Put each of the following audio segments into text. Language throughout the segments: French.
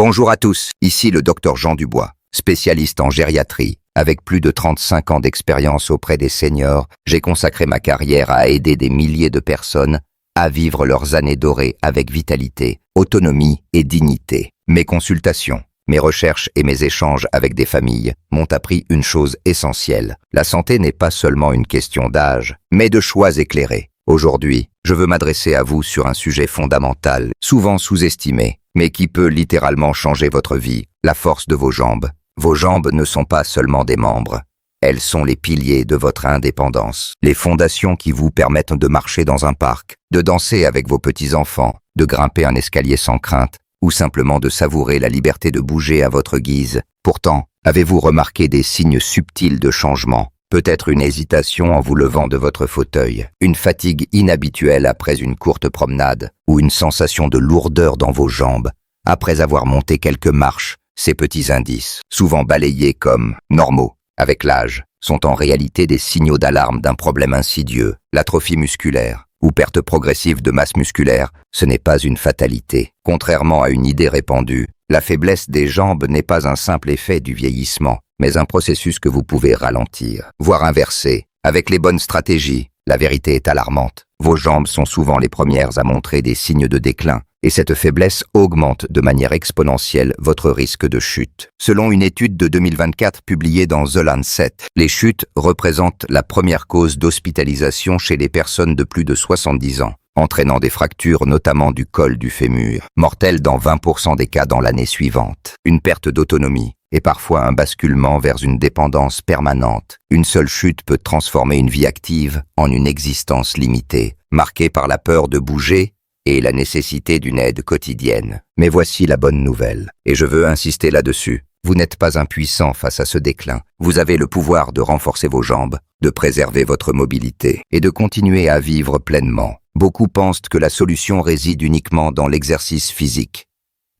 Bonjour à tous, ici le docteur Jean Dubois, spécialiste en gériatrie. Avec plus de 35 ans d'expérience auprès des seniors, j'ai consacré ma carrière à aider des milliers de personnes à vivre leurs années dorées avec vitalité, autonomie et dignité. Mes consultations, mes recherches et mes échanges avec des familles m'ont appris une chose essentielle. La santé n'est pas seulement une question d'âge, mais de choix éclairés. Aujourd'hui, je veux m'adresser à vous sur un sujet fondamental, souvent sous-estimé, mais qui peut littéralement changer votre vie, la force de vos jambes. Vos jambes ne sont pas seulement des membres. Elles sont les piliers de votre indépendance, les fondations qui vous permettent de marcher dans un parc, de danser avec vos petits-enfants, de grimper un escalier sans crainte, ou simplement de savourer la liberté de bouger à votre guise. Pourtant, avez-vous remarqué des signes subtils de changement? Peut-être une hésitation en vous levant de votre fauteuil, une fatigue inhabituelle après une courte promenade, ou une sensation de lourdeur dans vos jambes, après avoir monté quelques marches. Ces petits indices, souvent balayés comme « normaux » avec l'âge, sont en réalité des signaux d'alarme d'un problème insidieux, l'atrophie musculaire ou perte progressive de masse musculaire. Ce n'est pas une fatalité. Contrairement à une idée répandue, la faiblesse des jambes n'est pas un simple effet du vieillissement, mais un processus que vous pouvez ralentir, voire inverser, avec les bonnes stratégies. La vérité est alarmante. Vos jambes sont souvent les premières à montrer des signes de déclin, et cette faiblesse augmente de manière exponentielle votre risque de chute. Selon une étude de 2024 publiée dans The Lancet, les chutes représentent la première cause d'hospitalisation chez les personnes de plus de 70 ans, entraînant des fractures notamment du col du fémur, mortelles dans 20% des cas dans l'année suivante. Une perte d'autonomie et parfois un basculement vers une dépendance permanente. Une seule chute peut transformer une vie active en une existence limitée, marquée par la peur de bouger et la nécessité d'une aide quotidienne. Mais voici la bonne nouvelle, et je veux insister là-dessus. Vous n'êtes pas impuissant face à ce déclin. Vous avez le pouvoir de renforcer vos jambes, de préserver votre mobilité et de continuer à vivre pleinement. Beaucoup pensent que la solution réside uniquement dans l'exercice physique.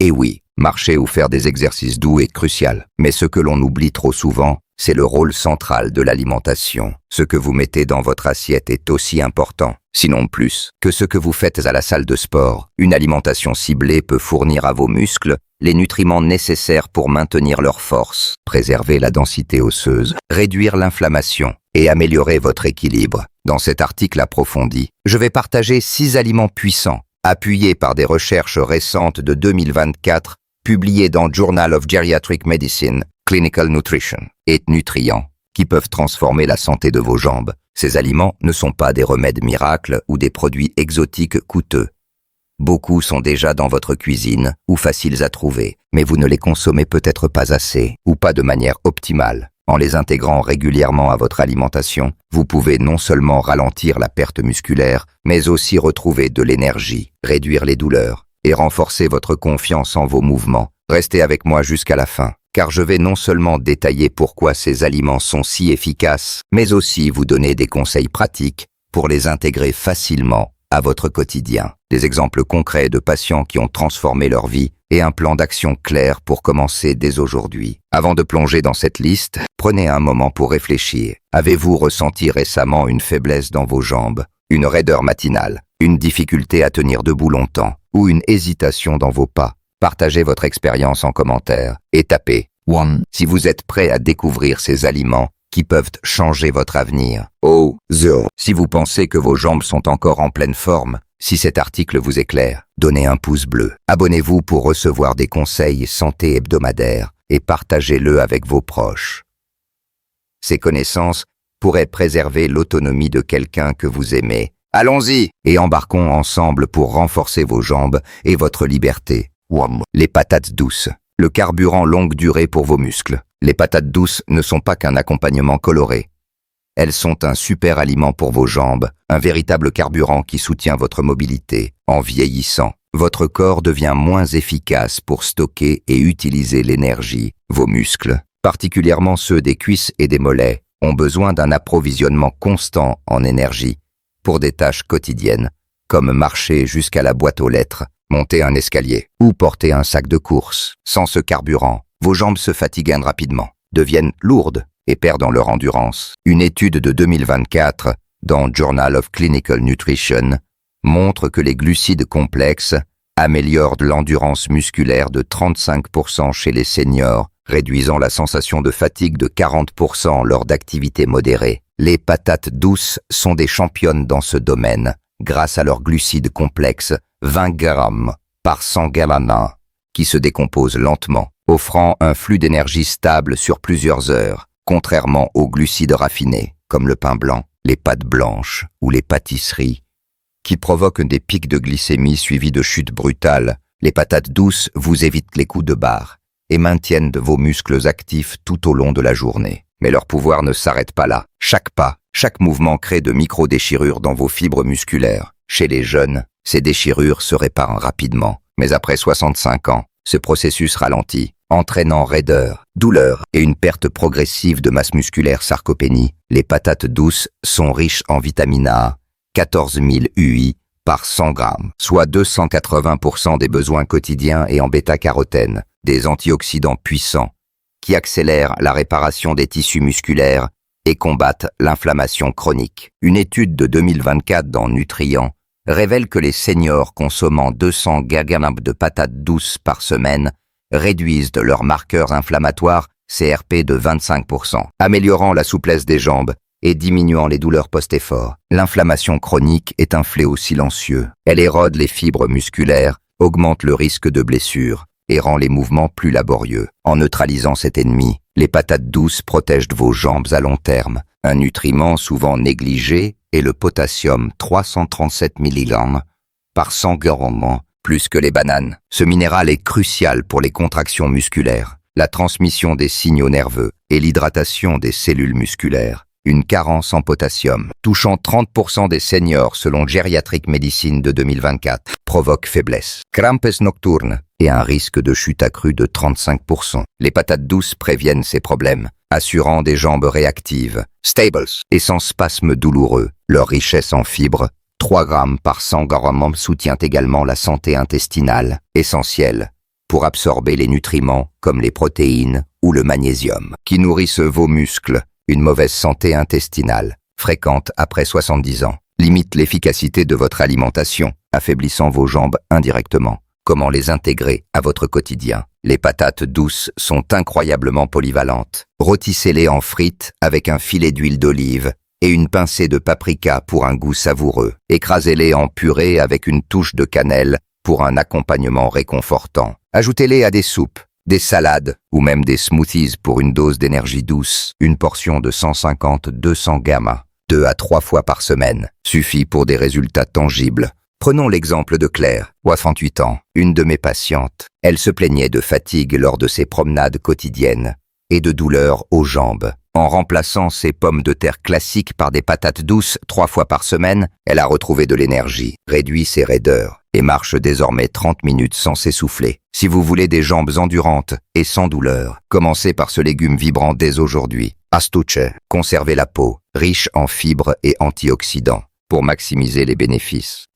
Et oui, marcher ou faire des exercices doux est crucial, mais ce que l'on oublie trop souvent, c'est le rôle central de l'alimentation. Ce que vous mettez dans votre assiette est aussi important, sinon plus, que ce que vous faites à la salle de sport. Une alimentation ciblée peut fournir à vos muscles les nutriments nécessaires pour maintenir leur force, préserver la densité osseuse, réduire l'inflammation et améliorer votre équilibre. Dans cet article approfondi, je vais partager 6 aliments puissants, appuyés par des recherches récentes de 2024, publiées dans Journal of Geriatric Medicine, Clinical Nutrition, et nutriments, qui peuvent transformer la santé de vos jambes. Ces aliments ne sont pas des remèdes miracles ou des produits exotiques coûteux. Beaucoup sont déjà dans votre cuisine ou faciles à trouver, mais vous ne les consommez peut-être pas assez ou pas de manière optimale. En les intégrant régulièrement à votre alimentation, vous pouvez non seulement ralentir la perte musculaire, mais aussi retrouver de l'énergie, réduire les douleurs et renforcer votre confiance en vos mouvements. Restez avec moi jusqu'à la fin, car je vais non seulement détailler pourquoi ces aliments sont si efficaces, mais aussi vous donner des conseils pratiques pour les intégrer facilement à votre quotidien. Des exemples concrets de patients qui ont transformé leur vie et un plan d'action clair pour commencer dès aujourd'hui. Avant de plonger dans cette liste, prenez un moment pour réfléchir. Avez-vous ressenti récemment une faiblesse dans vos jambes, une raideur matinale, une difficulté à tenir debout longtemps ou une hésitation dans vos pas? Partagez votre expérience en commentaire et tapez 1 si vous êtes prêt à découvrir ces aliments qui peuvent changer votre avenir. 0 si vous pensez que vos jambes sont encore en pleine forme. Si cet article vous éclaire, donnez un pouce bleu. Abonnez-vous pour recevoir des conseils santé hebdomadaires et partagez-le avec vos proches. Ces connaissances pourraient préserver l'autonomie de quelqu'un que vous aimez. Allons-y et embarquons ensemble pour renforcer vos jambes et votre liberté. Les patates douces, le carburant longue durée pour vos muscles. Les patates douces ne sont pas qu'un accompagnement coloré. Elles sont un super aliment pour vos jambes, un véritable carburant qui soutient votre mobilité. En vieillissant, votre corps devient moins efficace pour stocker et utiliser l'énergie. Vos muscles, particulièrement ceux des cuisses et des mollets, ont besoin d'un approvisionnement constant en énergie pour des tâches quotidiennes, comme marcher jusqu'à la boîte aux lettres, monter un escalier ou porter un sac de course. Sans ce carburant, vos jambes se fatiguent rapidement, deviennent lourdes et perdent en leur endurance. Une étude de 2024 dans Journal of Clinical Nutrition montre que les glucides complexes améliore l'endurance musculaire de 35% chez les seniors, réduisant la sensation de fatigue de 40% lors d'activités modérées. Les patates douces sont des championnes dans ce domaine, grâce à leurs glucides complexes, 20 grammes par 100 grammes, qui se décomposent lentement, offrant un flux d'énergie stable sur plusieurs heures, contrairement aux glucides raffinés, comme le pain blanc, les pâtes blanches ou les pâtisseries, qui provoquent des pics de glycémie suivis de chutes brutales. Les patates douces vous évitent les coups de barre et maintiennent vos muscles actifs tout au long de la journée. Mais leur pouvoir ne s'arrête pas là. Chaque pas, chaque mouvement crée de micro-déchirures dans vos fibres musculaires. Chez les jeunes, ces déchirures se réparent rapidement. Mais après 65 ans, ce processus ralentit, entraînant raideur, douleur et une perte progressive de masse musculaire sarcopénie. Les patates douces sont riches en vitamine A, 14 000 UI par 100 grammes, soit 280% des besoins quotidiens, et en bêta-carotène, des antioxydants puissants qui accélèrent la réparation des tissus musculaires et combattent l'inflammation chronique. Une étude de 2024 dans Nutrient révèle que les seniors consommant 200 grammes de patates douces par semaine réduisent leurs marqueurs inflammatoires CRP de 25%, améliorant la souplesse des jambes et diminuant les douleurs post-effort. L'inflammation chronique est un fléau silencieux. Elle érode les fibres musculaires, augmente le risque de blessures et rend les mouvements plus laborieux. En neutralisant cet ennemi, les patates douces protègent vos jambes à long terme. Un nutriment souvent négligé est le potassium, 337 mg par 100 grammes, plus que les bananes. Ce minéral est crucial pour les contractions musculaires, la transmission des signaux nerveux et l'hydratation des cellules musculaires. Une carence en potassium, touchant 30% des seniors selon Geriatric Medicine de 2024, provoque faiblesse, crampes nocturnes et un risque de chute accrue de 35%. Les patates douces préviennent ces problèmes, assurant des jambes réactives, stables et sans spasmes douloureux. Leur richesse en fibres, 3 grammes par 100 grammes, soutient également la santé intestinale, essentielle pour absorber les nutriments comme les protéines ou le magnésium, qui nourrissent vos muscles. Une mauvaise santé intestinale, fréquente après 70 ans, limite l'efficacité de votre alimentation, affaiblissant vos jambes indirectement. Comment les intégrer à votre quotidien? Les patates douces sont incroyablement polyvalentes. Rôtissez-les en frites avec un filet d'huile d'olive et une pincée de paprika pour un goût savoureux. Écrasez-les en purée avec une touche de cannelle pour un accompagnement réconfortant. Ajoutez-les à des soupes, des salades ou même des smoothies pour une dose d'énergie douce. Une portion de 150-200 grammes, 2 à 3 fois par semaine, suffit pour des résultats tangibles. Prenons l'exemple de Claire, 68 ans, une de mes patientes. Elle se plaignait de fatigue lors de ses promenades quotidiennes et de douleurs aux jambes. En remplaçant ses pommes de terre classiques par des patates douces 3 fois par semaine, elle a retrouvé de l'énergie, réduit ses raideurs et marche désormais 30 minutes sans s'essouffler. Si vous voulez des jambes endurantes et sans douleur, commencez par ce légume vibrant dès aujourd'hui. Astuce, conservez la peau, riche en fibres et antioxydants, pour maximiser les bénéfices.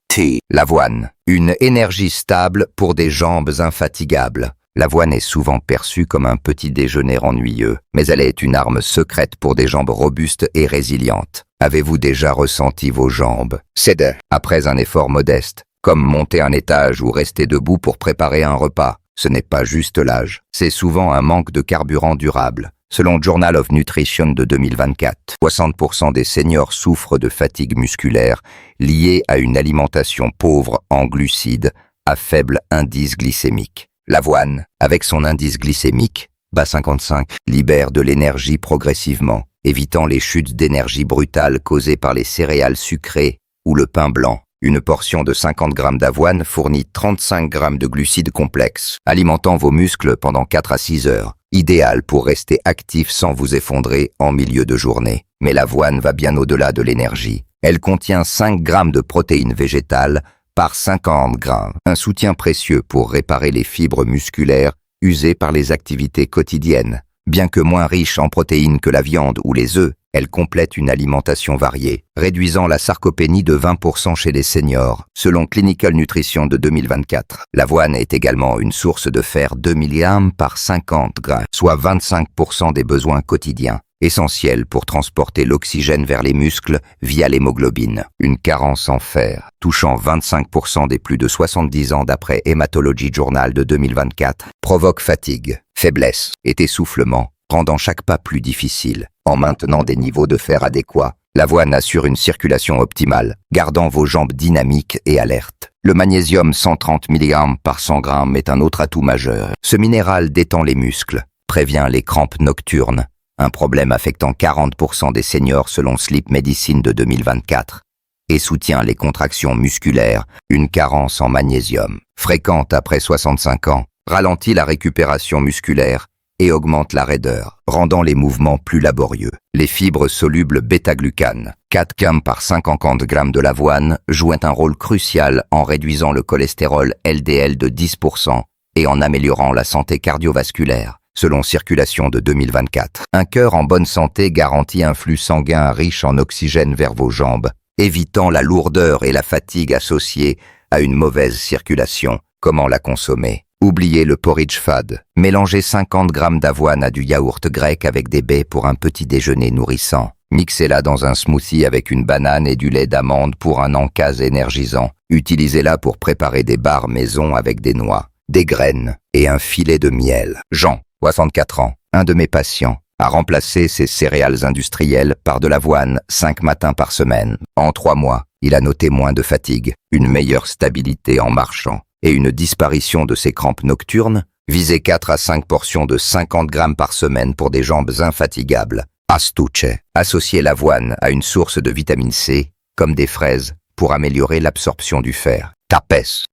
L'avoine, une énergie stable pour des jambes infatigables. L'avoine est souvent perçue comme un petit déjeuner ennuyeux, mais elle est une arme secrète pour des jambes robustes et résilientes. Avez-vous déjà ressenti vos jambes céder après un effort modeste, comme monter un étage ou rester debout pour préparer un repas? Ce n'est pas juste l'âge, c'est souvent un manque de carburant durable. Selon Journal of Nutrition de 2024, 60% des seniors souffrent de fatigue musculaire liée à une alimentation pauvre en glucides à faible indice glycémique. L'avoine, avec son indice glycémique, bas 55, libère de l'énergie progressivement, évitant les chutes d'énergie brutales causées par les céréales sucrées ou le pain blanc. Une portion de 50 grammes d'avoine fournit 35 grammes de glucides complexes, alimentant vos muscles pendant 4 à 6 heures. Idéal pour rester actif sans vous effondrer en milieu de journée. Mais l'avoine va bien au-delà de l'énergie. Elle contient 5 grammes de protéines végétales par 50 grammes, un soutien précieux pour réparer les fibres musculaires usées par les activités quotidiennes. Bien que moins riche en protéines que la viande ou les œufs, elle complète une alimentation variée, réduisant la sarcopénie de 20% chez les seniors, selon Clinical Nutrition de 2024. L'avoine est également une source de fer 2 mg par 50 grammes, soit 25% des besoins quotidiens. essentiel pour transporter l'oxygène vers les muscles via l'hémoglobine. Une carence en fer, touchant 25% des plus de 70 ans d'après Hematology Journal de 2024, provoque fatigue, faiblesse et essoufflement, rendant chaque pas plus difficile. En maintenant des niveaux de fer adéquats, l'avoine assure une circulation optimale, gardant vos jambes dynamiques et alertes. Le magnésium 130 mg par 100 g est un autre atout majeur. Ce minéral détend les muscles, prévient les crampes nocturnes, un problème affectant 40% des seniors selon Sleep Medicine de 2024, et soutient les contractions musculaires. Une carence en magnésium, fréquente après 65 ans, ralentit la récupération musculaire et augmente la raideur, rendant les mouvements plus laborieux. Les fibres solubles bêta-glucane, 4 g par 50 g de l'avoine, jouent un rôle crucial en réduisant le cholestérol LDL de 10% et en améliorant la santé cardiovasculaire. Selon Circulation de 2024, un cœur en bonne santé garantit un flux sanguin riche en oxygène vers vos jambes, évitant la lourdeur et la fatigue associées à une mauvaise circulation. Comment la consommer? Oubliez le porridge fade. Mélangez 50 g d'avoine à du yaourt grec avec des baies pour un petit déjeuner nourrissant. Mixez-la dans un smoothie avec une banane et du lait d'amande pour un encas énergisant. Utilisez-la pour préparer des bars maison avec des noix, des graines et un filet de miel. Jean, 64 ans, un de mes patients, a remplacé ses céréales industrielles par de l'avoine 5 matins par semaine. En 3 mois, il a noté moins de fatigue, une meilleure stabilité en marchant et une disparition de ses crampes nocturnes. Visez 4 à 5 portions de 50 g par semaine pour des jambes infatigables. Astuce. Associez l'avoine à une source de vitamine C, comme des fraises, pour améliorer l'absorption du fer. Tapes.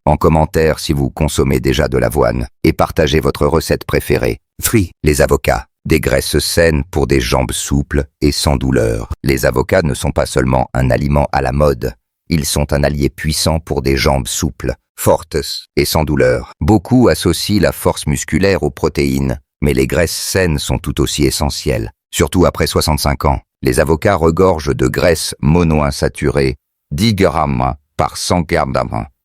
En commentaire si vous consommez déjà de l'avoine et partagez votre recette préférée. 3. Les avocats. Des graisses saines pour des jambes souples et sans douleur. Les avocats ne sont pas seulement un aliment à la mode, ils sont un allié puissant pour des jambes souples, fortes et sans douleur. Beaucoup associent la force musculaire aux protéines, mais les graisses saines sont tout aussi essentielles, surtout après 65 ans. Les avocats regorgent de graisses monoinsaturées, 10 g par 100 g,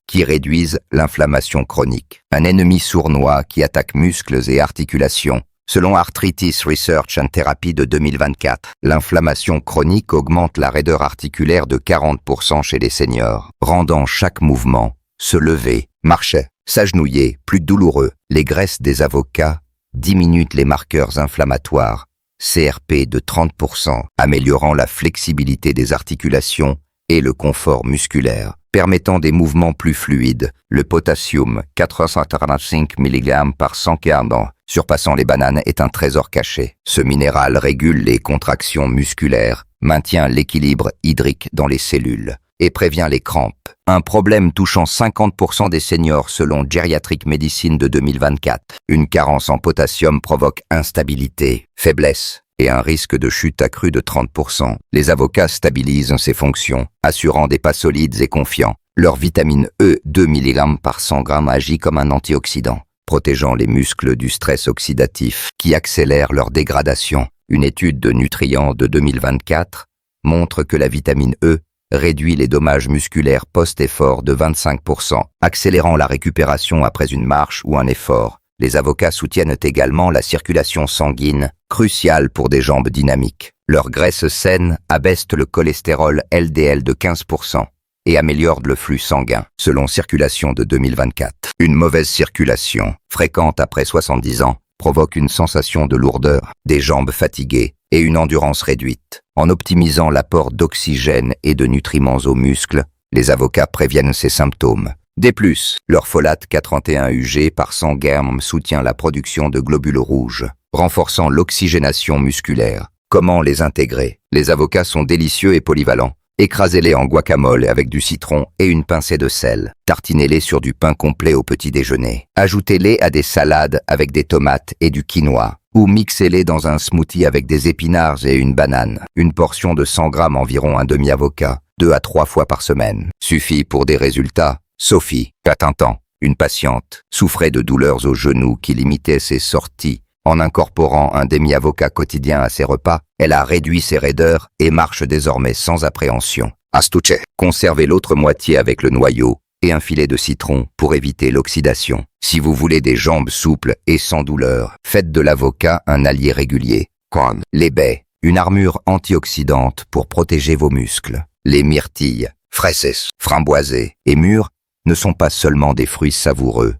qui réduisent l'inflammation chronique. Un ennemi sournois qui attaque muscles et articulations. Selon Arthritis Research and Therapy de 2024, l'inflammation chronique augmente la raideur articulaire de 40% chez les seniors, rendant chaque mouvement, se lever, marcher, s'agenouiller, plus douloureux. Les graisses des avocats diminuent les marqueurs inflammatoires, CRP de 30%, améliorant la flexibilité des articulations et le confort musculaire, permettant des mouvements plus fluides. Le potassium, 435 mg par 100 g, surpassant les bananes, est un trésor caché. Ce minéral régule les contractions musculaires, maintient l'équilibre hydrique dans les cellules et prévient les crampes. Un problème touchant 50% des seniors selon Geriatric Medicine de 2024. Une carence en potassium provoque instabilité, faiblesse et un risque de chute accru de 30%. Les avocats stabilisent ces fonctions, assurant des pas solides et confiants. Leur vitamine E, 2 mg par 100 g, agit comme un antioxydant, protégeant les muscles du stress oxydatif qui accélère leur dégradation. Une étude de Nutrient de 2024 montre que la vitamine E réduit les dommages musculaires post-effort de 25%, accélérant la récupération après une marche ou un effort. Les avocats soutiennent également la circulation sanguine, cruciale pour des jambes dynamiques. Leurs graisses saines abaissent le cholestérol LDL de 15% et améliorent le flux sanguin, selon Circulation de 2024. Une mauvaise circulation, fréquente après 70 ans, provoque une sensation de lourdeur, des jambes fatiguées et une endurance réduite. En optimisant l'apport d'oxygène et de nutriments aux muscles, les avocats préviennent ces symptômes. Des plus, leur folate K31UG par 100 g soutient la production de globules rouges, renforçant l'oxygénation musculaire. Comment les intégrer? Les avocats sont délicieux et polyvalents. Écrasez-les en guacamole avec du citron et une pincée de sel. Tartinez-les sur du pain complet au petit déjeuner. Ajoutez-les à des salades avec des tomates et du quinoa. Ou mixez-les dans un smoothie avec des épinards et une banane. Une portion de 100 g environ un demi-avocat, 2 à 3 fois par semaine. Suffit pour des résultats. Sophie, 21 ans, une patiente, souffrait de douleurs aux genoux qui limitaient ses sorties. En incorporant un demi-avocat quotidien à ses repas, elle a réduit ses raideurs et marche désormais sans appréhension. Astuce. Conservez l'autre moitié avec le noyau et un filet de citron pour éviter l'oxydation. Si vous voulez des jambes souples et sans douleur, faites de l'avocat un allié régulier. corn. Les baies, une armure antioxydante pour protéger vos muscles. Les myrtilles, fraises, framboisées et mûres ne sont pas seulement des fruits savoureux.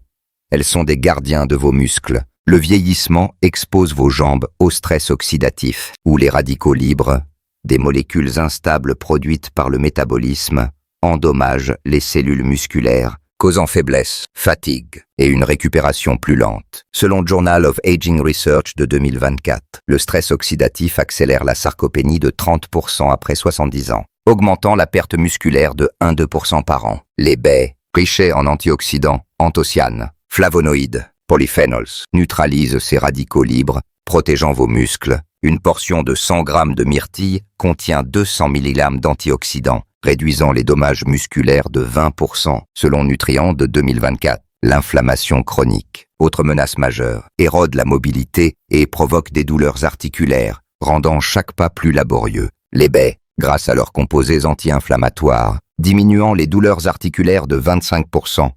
Elles sont des gardiens de vos muscles. Le vieillissement expose vos jambes au stress oxydatif, où les radicaux libres, des molécules instables produites par le métabolisme, endommagent les cellules musculaires, causant faiblesse, fatigue et une récupération plus lente. Selon Journal of Aging Research de 2024, le stress oxydatif accélère la sarcopénie de 30% après 70 ans, augmentant la perte musculaire de 1-2% par an. Les baies, riches en antioxydants, anthocyanes, flavonoïdes, polyphenols, neutralisent ces radicaux libres, protégeant vos muscles. Une portion de 100 g de myrtille contient 200 mg d'antioxydants, réduisant les dommages musculaires de 20%, selon Nutrient de 2024. L'inflammation chronique, autre menace majeure, érode la mobilité et provoque des douleurs articulaires, rendant chaque pas plus laborieux. Les baies, grâce à leurs composés anti-inflammatoires, diminuant les douleurs articulaires de 25%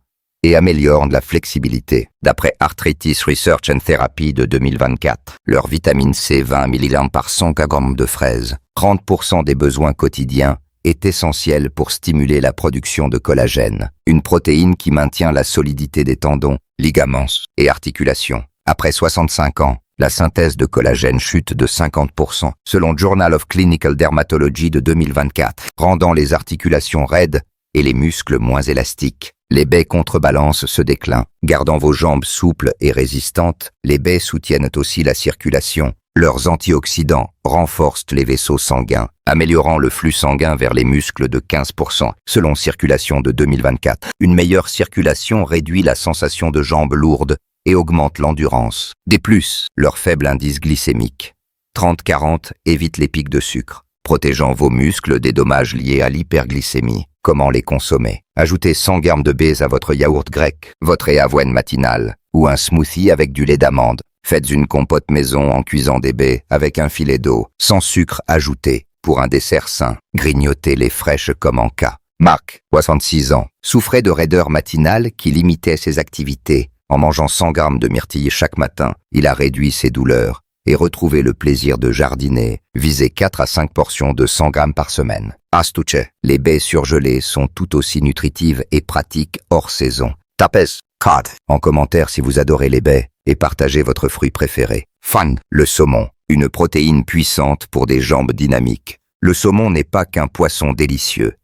et améliorent la flexibilité. D'après Arthritis Research and Therapy de 2024, leur vitamine C 20 mg par 100 g de fraises, 30% des besoins quotidiens, est essentiel pour stimuler la production de collagène, une protéine qui maintient la solidité des tendons, ligaments et articulations. Après 65 ans, la synthèse de collagène chute de 50%, selon Journal of Clinical Dermatology de 2024, rendant les articulations raides et les muscles moins élastiques. Les baies contrebalancent ce déclin, gardant vos jambes souples et résistantes. Les baies soutiennent aussi la circulation. Leurs antioxydants renforcent les vaisseaux sanguins, améliorant le flux sanguin vers les muscles de 15%, selon Circulation de 2024. Une meilleure circulation réduit la sensation de jambes lourdes et augmente l'endurance. Des plus, leur faible indice glycémique, 30-40, évite les pics de sucre, protégeant vos muscles des dommages liés à l'hyperglycémie. Comment les consommer? Ajoutez 100 g de baies à votre yaourt grec, votre avoine matinale ou un smoothie avec du lait d'amande. Faites une compote maison en cuisant des baies avec un filet d'eau, sans sucre ajouté. Pour un dessert sain, grignotez-les fraîches comme en cas. Marc, 66 ans, souffrait de raideur matinale qui limitait ses activités. En mangeant 100 g de myrtille chaque matin, il a réduit ses douleurs et retrouvé le plaisir de jardiner. Visez 4 à 5 portions de 100 g par semaine. Astuce, les baies surgelées sont tout aussi nutritives et pratiques hors saison. Tapez, cod, en commentaire si vous adorez les baies et partagez votre fruit préféré. Fun, le saumon, une protéine puissante pour des jambes dynamiques. Le saumon n'est pas qu'un poisson délicieux.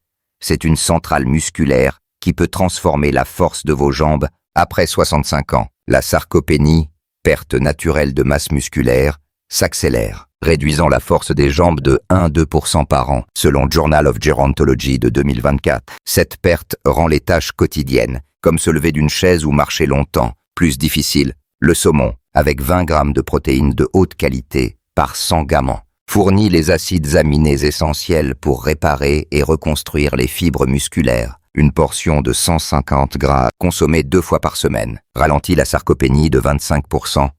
C'est une centrale musculaire qui peut transformer la force de vos jambes après 65 ans. La sarcopénie, perte naturelle de masse musculaire, s'accélère, réduisant la force des jambes de 1-2% par an, selon Journal of Gerontology de 2024. Cette perte rend les tâches quotidiennes, comme se lever d'une chaise ou marcher longtemps, plus difficiles. Le saumon, avec 20 g de protéines de haute qualité par 100 g, fournit les acides aminés essentiels pour réparer et reconstruire les fibres musculaires. Une portion de 150 g consommée 2 fois par semaine ralentit la sarcopénie de 25%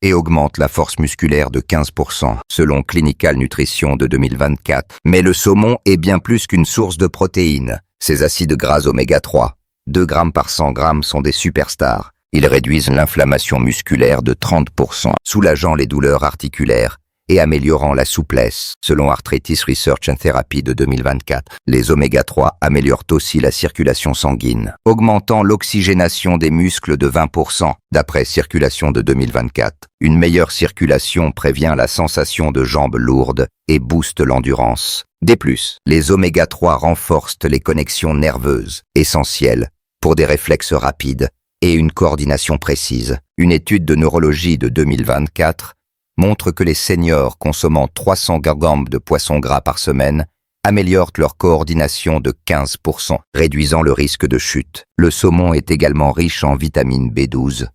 et augmente la force musculaire de 15%, selon Clinical Nutrition de 2024. Mais le saumon est bien plus qu'une source de protéines. Ces acides gras oméga 3, 2 g par 100 g, sont des superstars. Ils réduisent l'inflammation musculaire de 30%, soulageant les douleurs articulaires et améliorant la souplesse. Selon Arthritis Research and Therapy de 2024, les oméga 3 améliorent aussi la circulation sanguine, augmentant l'oxygénation des muscles de 20%. D'après Circulation de 2024, une meilleure circulation prévient la sensation de jambes lourdes et booste l'endurance. Des plus, les oméga 3 renforcent les connexions nerveuses, essentielles pour des réflexes rapides et une coordination précise. Une étude de neurologie de 2024 montre que les seniors consommant 300 g de poisson gras par semaine améliorent leur coordination de 15%, réduisant le risque de chute. Le saumon est également riche en vitamine B12,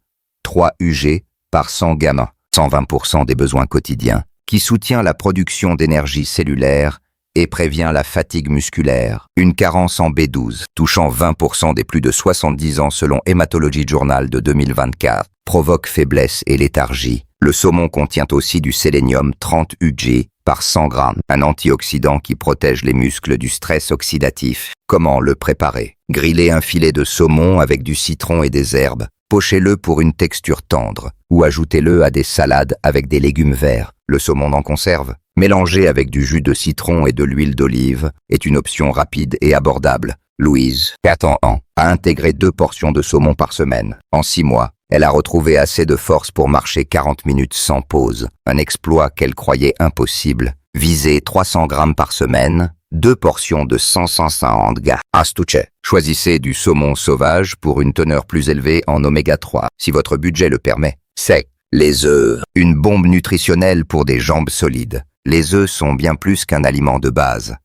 3 Ug par 100 g, 120% des besoins quotidiens, qui soutient la production d'énergie cellulaire et prévient la fatigue musculaire. Une carence en B12, touchant 20% des plus de 70 ans selon Hematology Journal de 2024, provoque faiblesse et léthargie. Le saumon contient aussi du sélénium 30 Ug par 100 g, un antioxydant qui protège les muscles du stress oxydatif. Comment le préparer? Griller un filet de saumon avec du citron et des herbes Pochez-le pour une texture tendre ou ajoutez-le à des salades avec des légumes verts. Le saumon en conserve, mélangé avec du jus de citron et de l'huile d'olive, est une option rapide et abordable. Louise, 4 ans, a intégré 2 portions de saumon par semaine. En 6 mois, elle a retrouvé assez de force pour marcher 40 minutes sans pause, un exploit qu'elle croyait impossible. Visez 300 grammes par semaine, 2 portions de 150 g. Astuce. Choisissez du saumon sauvage pour une teneur plus élevée en oméga 3, si votre budget le permet. Sec. Les œufs. Une bombe nutritionnelle pour des jambes solides. Les œufs sont bien plus qu'un aliment de base.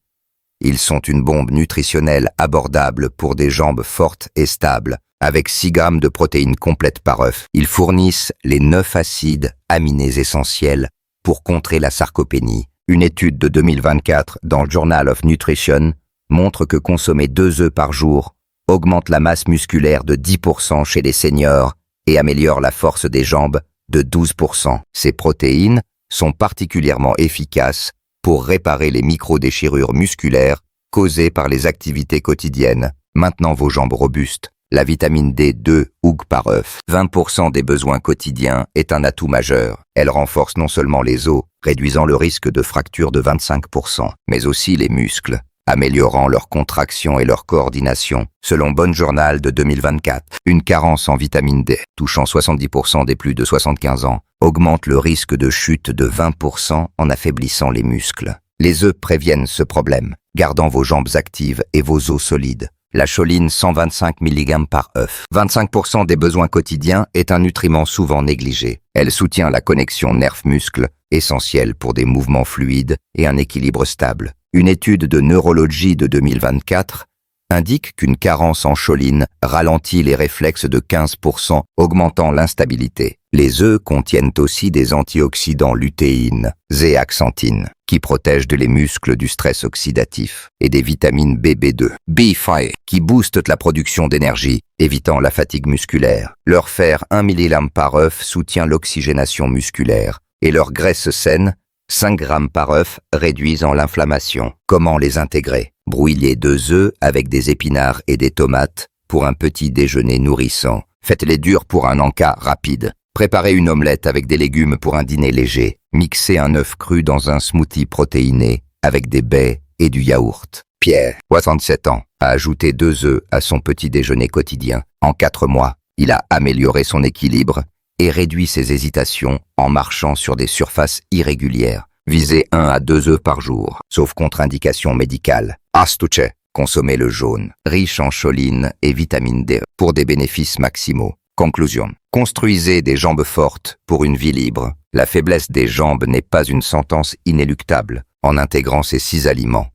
Ils sont une bombe nutritionnelle abordable pour des jambes fortes et stables. Avec 6 grammes de protéines complètes par œuf, ils fournissent les 9 acides aminés essentiels pour contrer la sarcopénie. Une étude de 2024 dans Journal of Nutrition montre que consommer 2 œufs par jour augmente la masse musculaire de 10% chez les seniors et améliore la force des jambes de 12%. Ces protéines sont particulièrement efficaces pour réparer les micro-déchirures musculaires causées par les activités quotidiennes, maintenant vos jambes robustes. La vitamine D2 OUG par œuf, 20% des besoins quotidiens, est un atout majeur. Elle renforce non seulement les os, réduisant le risque de fracture de 25%, mais aussi les muscles, améliorant leur contraction et leur coordination. Selon Bonne Journal de 2024, une carence en vitamine D, touchant 70% des plus de 75 ans, augmente le risque de chute de 20% en affaiblissant les muscles. Les œufs préviennent ce problème, gardant vos jambes actives et vos os solides. La choline 125 mg par œuf. 25% des besoins quotidiens est un nutriment souvent négligé. Elle soutient la connexion nerf-muscle, essentielle pour des mouvements fluides et un équilibre stable. Une étude de neurologie de 2024 indique qu'une carence en choline ralentit les réflexes de 15%, augmentant l'instabilité. Les œufs contiennent aussi des antioxydants lutéine, zéaxanthine, qui protègent les muscles du stress oxydatif, et des vitamines BB2, B5, qui boostent la production d'énergie, évitant la fatigue musculaire. Leur fer 1 mg par œuf soutient l'oxygénation musculaire, et leur graisse saine, 5 grammes par œuf, réduisant l'inflammation. Comment les intégrer? Brouillez 2 œufs avec des épinards et des tomates pour un petit déjeuner nourrissant. Faites-les durs pour un encas rapide. Préparez une omelette avec des légumes pour un dîner léger. Mixez un œuf cru dans un smoothie protéiné avec des baies et du yaourt. Pierre, 67 ans, a ajouté 2 œufs à son petit déjeuner quotidien. En 4 mois, il a amélioré son équilibre et réduit ses hésitations en marchant sur des surfaces irrégulières. Visez 1 à 2 œufs par jour, sauf contre-indication médicale. Astuce, consommez le jaune, riche en choline et vitamine D pour des bénéfices maximaux. Conclusion. Construisez des jambes fortes pour une vie libre. La faiblesse des jambes n'est pas une sentence inéluctable. En intégrant ces 6 aliments,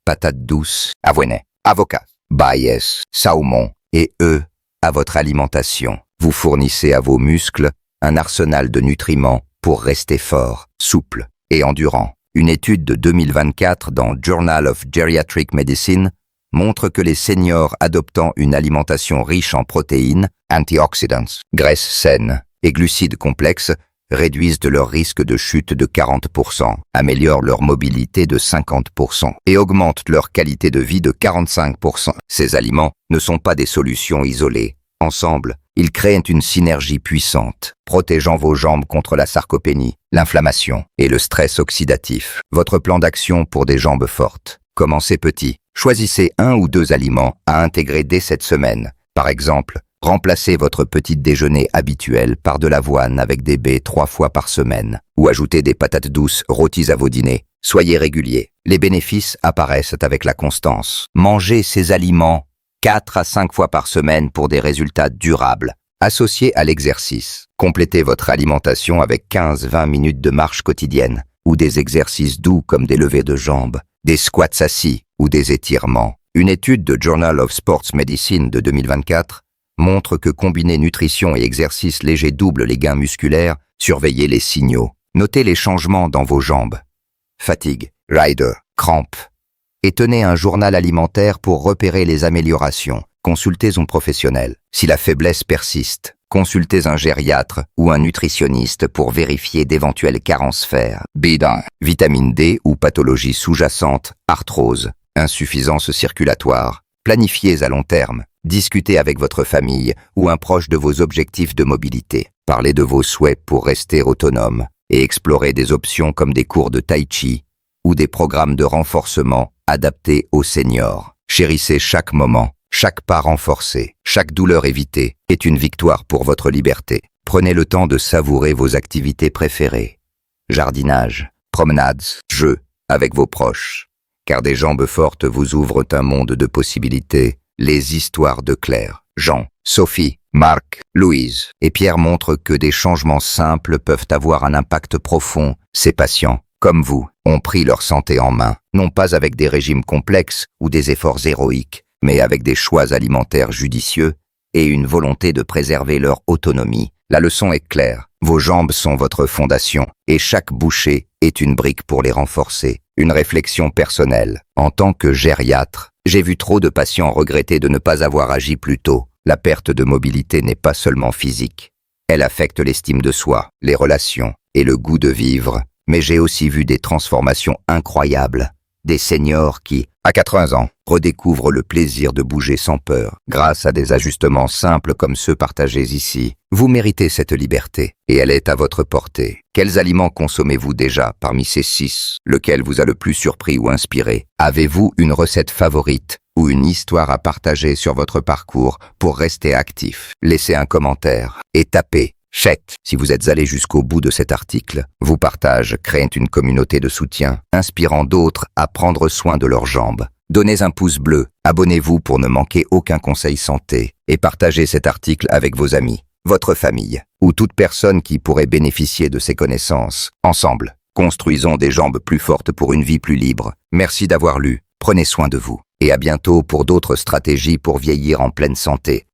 patates douces, avoine, avocat, baïès, saumon et œufs à votre alimentation, vous fournissez à vos muscles un arsenal de nutriments pour rester fort, souple et endurant. Une étude de 2024 dans Journal of Geriatric Medicine montre que les seniors adoptant une alimentation riche en protéines, antioxydants, graisses saines et glucides complexes réduisent leur risque de chute de 40%, améliorent leur mobilité de 50% et augmentent leur qualité de vie de 45%. Ces aliments ne sont pas des solutions isolées. Ensemble, ils créent une synergie puissante, protégeant vos jambes contre la sarcopénie, l'inflammation et le stress oxydatif. Votre plan d'action pour des jambes fortes. Commencez petit. Choisissez 1 ou 2 aliments à intégrer dès cette semaine. Par exemple, remplacez votre petit déjeuner habituel par de l'avoine avec des baies 3 fois par semaine. Ou ajoutez des patates douces rôties à vos dîners. Soyez réguliers. Les bénéfices apparaissent avec la constance. Mangez ces aliments 4 à 5 fois par semaine pour des résultats durables. Associés à l'exercice. Complétez votre alimentation avec 15-20 minutes de marche quotidienne ou des exercices doux comme des levées de jambes, des squats assis ou des étirements. Une étude de Journal of Sports Medicine de 2024 montre que combiner nutrition et exercice léger double les gains musculaires. Surveillez les signaux. Notez les changements dans vos jambes. Fatigue, rider, crampes. Et tenez un journal alimentaire pour repérer les améliorations. Consultez un professionnel. Si la faiblesse persiste, consultez un gériatre ou un nutritionniste pour vérifier d'éventuelles carences fer, B1, vitamine D ou pathologies sous-jacentes, arthrose, insuffisance circulatoire. Planifiez à long terme. Discutez avec votre famille ou un proche de vos objectifs de mobilité. Parlez de vos souhaits pour rester autonome et explorez des options comme des cours de tai chi ou des programmes de renforcement adaptés aux seniors. Chérissez chaque moment, chaque pas renforcé, chaque douleur évitée est une victoire pour votre liberté. Prenez le temps de savourer vos activités préférées. Jardinage, promenades, jeux avec vos proches. Car des jambes fortes vous ouvrent un monde de possibilités. Les histoires de Claire, Jean, Sophie, Marc, Louise et Pierre montrent que des changements simples peuvent avoir un impact profond. Ces patients, comme vous, ont pris leur santé en main, non pas avec des régimes complexes ou des efforts héroïques, mais avec des choix alimentaires judicieux et une volonté de préserver leur autonomie. La leçon est claire, vos jambes sont votre fondation et chaque bouchée est une brique pour les renforcer. Une réflexion personnelle. En tant que gériatre, j'ai vu trop de patients regretter de ne pas avoir agi plus tôt. La perte de mobilité n'est pas seulement physique. Elle affecte l'estime de soi, les relations et le goût de vivre. Mais j'ai aussi vu des transformations incroyables. Des seniors qui, à 80 ans, redécouvrent le plaisir de bouger sans peur, grâce à des ajustements simples comme ceux partagés ici. Vous méritez cette liberté, et elle est à votre portée. Quels aliments consommez-vous déjà parmi ces 6? Lequel vous a le plus surpris ou inspiré? Avez-vous une recette favorite ou une histoire à partager sur votre parcours pour rester actif? Laissez un commentaire et tapez chèque. Si vous êtes allé jusqu'au bout de cet article, vos partages créent une communauté de soutien, inspirant d'autres à prendre soin de leurs jambes. Donnez un pouce bleu, abonnez-vous pour ne manquer aucun conseil santé et partagez cet article avec vos amis, votre famille ou toute personne qui pourrait bénéficier de ces connaissances. Ensemble, construisons des jambes plus fortes pour une vie plus libre. Merci d'avoir lu, prenez soin de vous et à bientôt pour d'autres stratégies pour vieillir en pleine santé.